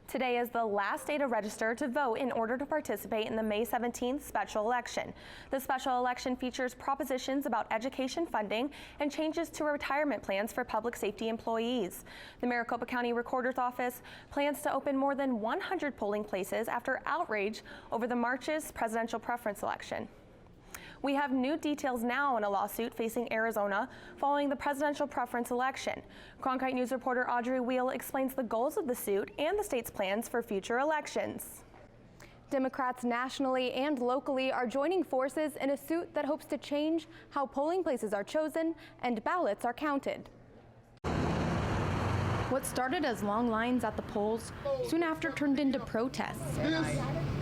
Today is the last day to register to vote in order to participate in the May 17th special election. The special election features propositions about education funding and changes to retirement plans for public safety employees. The Maricopa County Recorder's Office plans to open more than 100 polling places after outrage over the March's presidential preference election. We have new details now in a lawsuit facing Arizona following the presidential preference election. Cronkite News reporter Audrey Weil explains the goals of the suit and the state's plans for future elections. Democrats nationally and locally are joining forces in a suit that hopes to change how polling places are chosen and ballots are counted. What started as long lines at the polls soon after turned into protests. This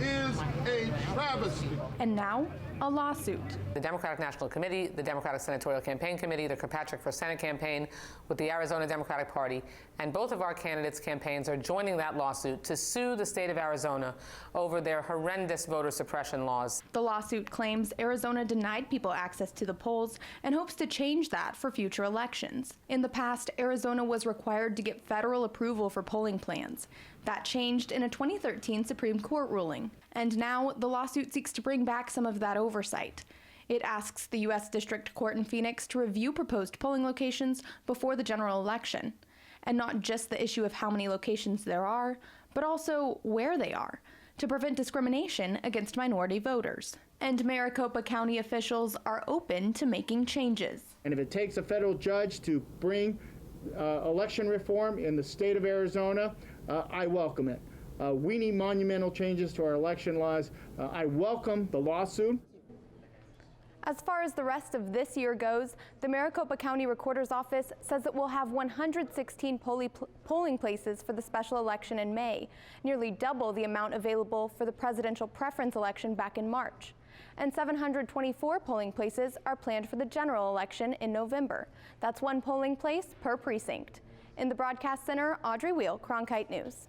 is a travesty. And now, a lawsuit. The Democratic National Committee, the Democratic Senatorial Campaign Committee, the Kirkpatrick for Senate campaign with the Arizona Democratic Party, and both of our candidates' campaigns are joining that lawsuit to sue the state of Arizona over their horrendous voter suppression laws. The lawsuit claims Arizona denied people access to the polls and hopes to change that for future elections. In the past, Arizona was required to get federal approval for polling plans. That changed in a 2013 Supreme Court ruling. And now the lawsuit seeks to bring back some of that oversight. It asks the U.S. District Court in Phoenix to review proposed polling locations before the general election. And not just the issue of how many locations there are, but also where they are, to prevent discrimination against minority voters. And Maricopa County officials are open to making changes. And if it takes a federal judge to bring election reform in the state of Arizona, I welcome it. We need monumental changes to our election laws. I welcome the lawsuit. As far as the rest of this year goes, the Maricopa County Recorder's Office says it will have 116 polling places for the special election in May, nearly double the amount available for the presidential preference election back in March. And 724 polling places are planned for the general election in November. That's one polling place per precinct. In the broadcast center, Audrey Weil, Cronkite News.